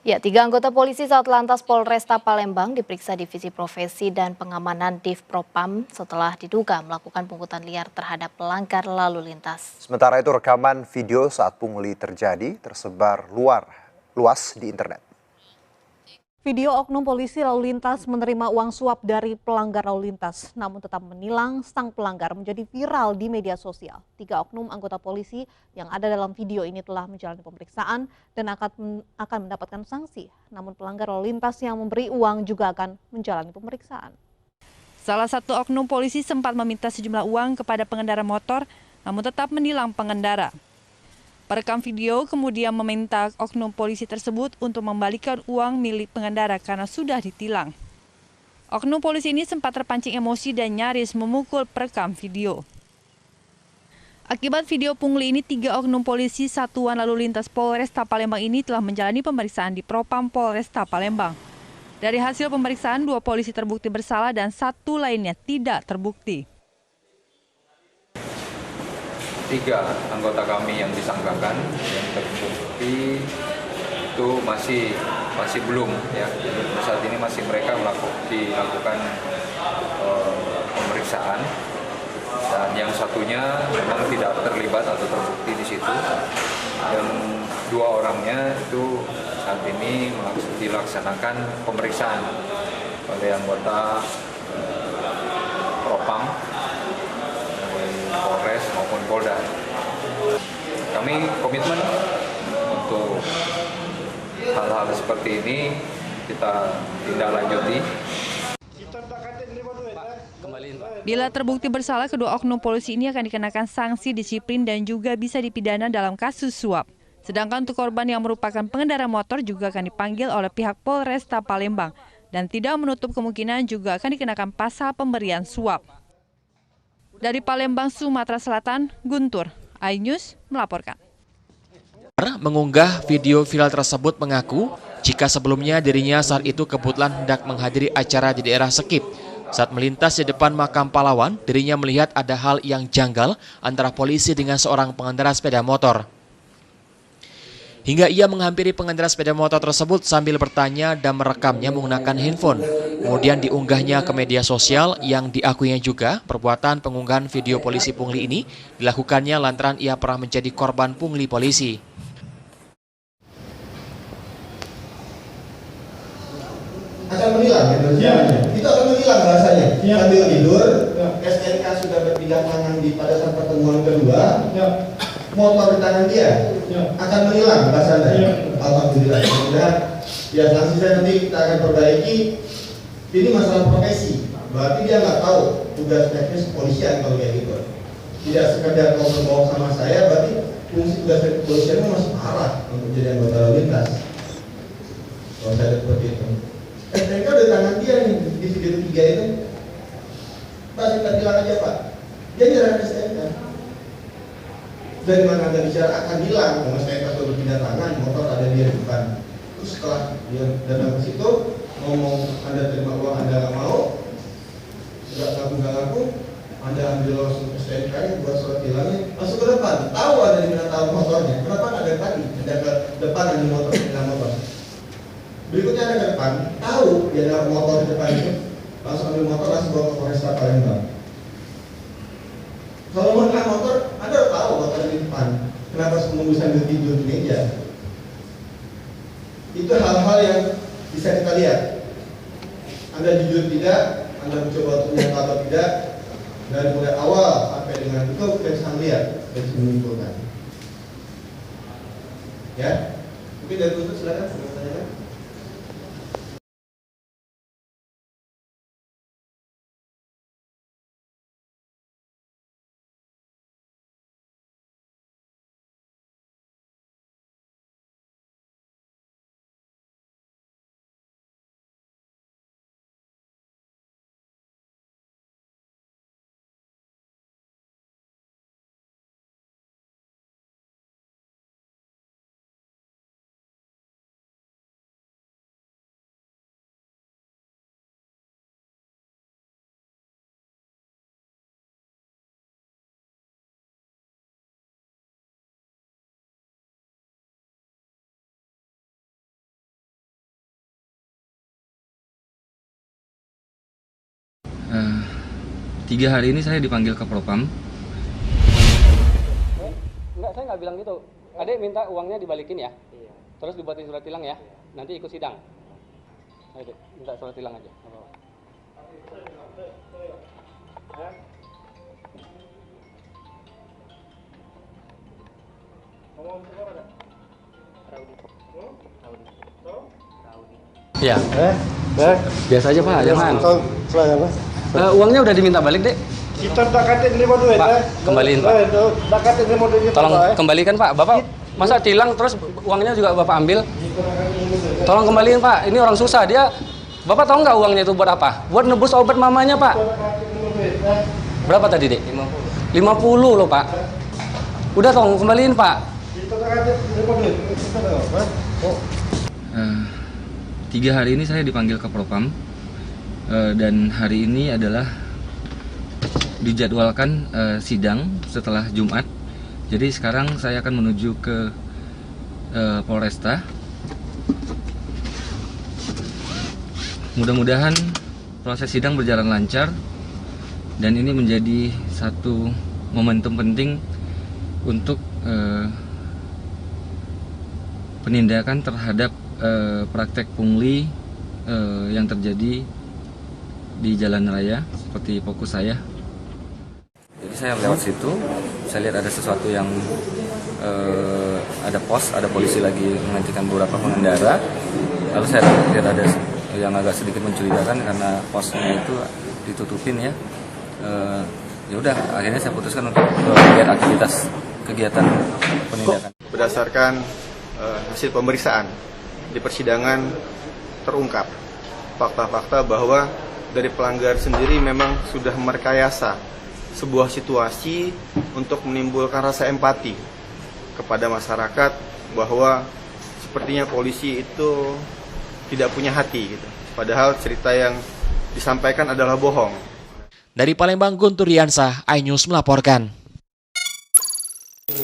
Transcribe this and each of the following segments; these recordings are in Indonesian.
Ya, 3 anggota polisi Satlantas Polresta Palembang diperiksa Divisi Profesi dan Pengamanan Div Propam setelah diduga melakukan pungutan liar terhadap pelanggar lalu lintas. Sementara itu rekaman video saat pungli terjadi tersebar luas di internet. Video oknum polisi lalu lintas menerima uang suap dari pelanggar lalu lintas, namun tetap menilang sang pelanggar menjadi viral di media sosial. 3 oknum anggota polisi yang ada dalam video ini telah menjalani pemeriksaan dan akan mendapatkan sanksi. Namun pelanggar lalu lintas yang memberi uang juga akan menjalani pemeriksaan. Salah satu oknum polisi sempat meminta sejumlah uang kepada pengendara motor, namun tetap menilang pengendara. Perekam video kemudian meminta oknum polisi tersebut untuk membalikan uang milik pengendara karena sudah ditilang. Oknum polisi ini sempat terpancing emosi dan nyaris memukul perekam video. Akibat video pungli ini, 3 oknum polisi Satuan Lalu Lintas Polresta Palembang ini telah menjalani pemeriksaan di Propam Polresta Palembang. Dari hasil pemeriksaan, 2 polisi terbukti bersalah dan 1 lainnya tidak terbukti. 3 anggota kami yang disangkakan, yang terbukti itu masih belum ya. Saat ini masih mereka dilakukan pemeriksaan, dan yang satunya memang tidak terlibat atau terbukti di situ. Dan 2 orangnya itu saat ini dilaksanakan pemeriksaan oleh anggota Propam, Polres maupun Polda. Kami komitmen untuk hal-hal seperti ini kita tindak lanjuti. Bila terbukti bersalah, kedua oknum polisi ini akan dikenakan sanksi disiplin dan juga bisa dipidana dalam kasus suap. Sedangkan untuk korban yang merupakan pengendara motor juga akan dipanggil oleh pihak Polresta Palembang dan tidak menutup kemungkinan juga akan dikenakan pasal pemberian suap. Dari Palembang, Sumatera Selatan, Guntur, iNews melaporkan. Mengunggah video viral tersebut mengaku jika sebelumnya dirinya saat itu kebetulan hendak menghadiri acara di daerah Sekip. Saat melintas di depan makam pahlawan, dirinya melihat ada hal yang janggal antara polisi dengan seorang pengendara sepeda motor. Hingga ia menghampiri pengendara sepeda motor tersebut sambil bertanya dan merekamnya menggunakan handphone. Kemudian diunggahnya ke media sosial yang diakuinya juga perbuatan pengunggahan video polisi pungli ini dilakukannya lantaran ia pernah menjadi korban pungli polisi. Akan menilang itu akan menilang bahasanya. Sambil tidur, SNK sudah berpindah tangan pada saat pertemuan kedua, motor di tangan dia akan menilang bahasanya. Alhamdulillah. Kemudian ya sanksi saya nanti kita akan perbaiki. Ini masalah profesi, berarti dia nggak tahu tugas teknis kepolisian kalau kayak gitu. Tidak sekedar kau berbohong sama saya, berarti fungsi tugas kepolisian masih parah untuk jadi anggota lalu lintas. Kalau saya seperti itu. STNK udah tangan dia nih di video 3 itu. Pak, kita bilang aja Pak, dia nyerang STNK. Dari mana Anda bicara akan hilang, kalau STNK sudah berpindah tangan, motor ada di depan. Terus setelah dia datang ke situ, ngomong Anda terima uang, Anda nggak mau, nggak ngaku, Anda ambil langsung STNK buat surat hilangnya, masuk ke depan, tahu ada di mana tahu motornya, kenapa nggak ada tadi, ada ke depan ada motor, ada motor. Berikutnya ada ke depan, tahu dia ada motor di depan itu, langsung ambil motor, langsung bawa ke Polresta Palembang. Kalau mau naik motor, Anda tahu motor di depan, kenapa menunggu sambil tidur di meja? Itu hal-hal yang bisa kita lihat. Anda jujur tidak, Anda mencoba untuk menyangka atau tidak, dari mulai awal sampai dengan itu kita bisa lihat, kita bisa menyimpulkan. Ya, mungkin dari itu silakan. 3 hari ini saya dipanggil ke Propam. Enggak, saya nggak bilang gitu. Adek minta uangnya dibalikin ya. Terus dibuatin surat tilang ya. Nanti ikut sidang. Adek minta surat tilang aja. Ya. Biasa aja Pak, jangan. Uangnya udah diminta balik, Dek. Kita tak kata terima duit, Pak, kembaliin Pak. Tak kata terima duit. Tolong kembalikan Pak. Bapak masa tilang terus uangnya juga Bapak ambil? Tolong kembaliin Pak. Ini orang susah dia. Bapak tahu nggak uangnya itu buat apa? Buat nebus obat mamanya Pak. Berapa tadi, Dek? 50 loh Pak. Udah tolong kembaliin Pak. 3 hari ini saya dipanggil ke Propam dan hari ini adalah dijadwalkan sidang setelah Jumat. Jadi sekarang saya akan menuju ke Polresta. Mudah-mudahan proses sidang berjalan lancar dan ini menjadi satu momentum penting untuk penindakan terhadap praktek pungli yang terjadi di jalan raya seperti fokus saya. Jadi saya lewat situ, saya lihat ada sesuatu yang ada pos, ada polisi lagi menghentikan beberapa pengendara. Lalu saya lihat ada yang agak sedikit mencurigakan karena posnya itu ditutupin ya. Ya udah, akhirnya saya putuskan untuk lihat aktivitas kegiatan penindakan. Berdasarkan hasil pemeriksaan di persidangan terungkap fakta-fakta bahwa dari pelanggar sendiri memang sudah merekayasa sebuah situasi untuk menimbulkan rasa empati kepada masyarakat bahwa sepertinya polisi itu tidak punya hati gitu. Padahal cerita yang disampaikan adalah bohong. Dari Palembang, Guntur Riansah, iNews melaporkan.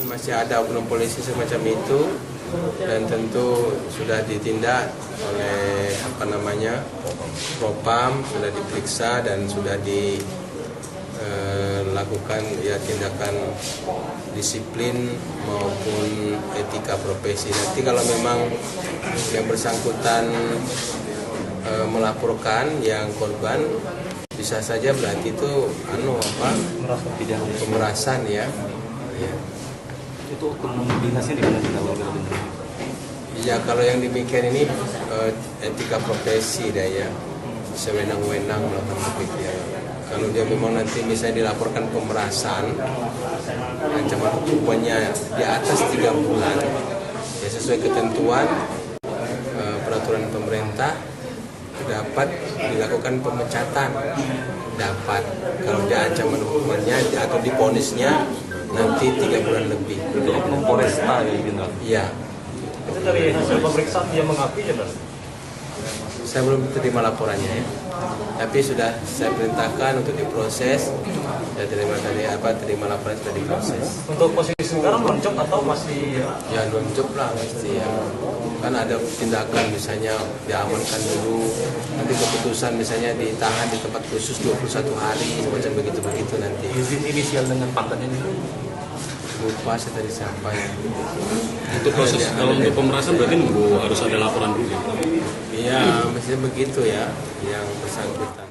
Masih ada oknum polisi semacam itu dan tentu sudah ditindak oleh Propam, sudah diperiksa dan sudah dilakukan ya tindakan disiplin maupun etika profesi. Nanti kalau memang yang bersangkutan melaporkan yang korban, bisa saja berarti itu pemerasan ya. Itu dinasnya di mana kalau Ya kalau yang demikian ini etika profesi dah ya, sewenang-wenang melakukan begitu ya. Kalau dia memang nanti misalnya dilaporkan pemerasan, ancaman hukumannya di atas 3 bulan, ya sesuai ketentuan peraturan pemerintah dapat dilakukan pemecatan, dapat kalau dia ancaman hukumannya atau diponisnya nanti 3 bulan lebih. Polresta ya gitu. Iya. Itu dari hasil pemeriksaan dia mengakui ya, Bang? Saya belum terima laporannya ya. Tapi sudah saya perintahkan untuk diproses. Saya terima laporan sudah diproses. Untuk posisi sekarang lonjok atau masih? Ya lonjok lah mesti ya. Kan ada tindakan misalnya diamankan dulu, nanti keputusan misalnya ditahan di tempat khusus 21 hari, semacam begitu-begitu nanti. Izin inisial dengan pangkat ini? Lupa saya tadi siapa ya. Untuk proses kalau untuk pemerasan berarti nunggu harus ada laporan dulu. Iya, mestinya begitu ya, yang bersangkutan.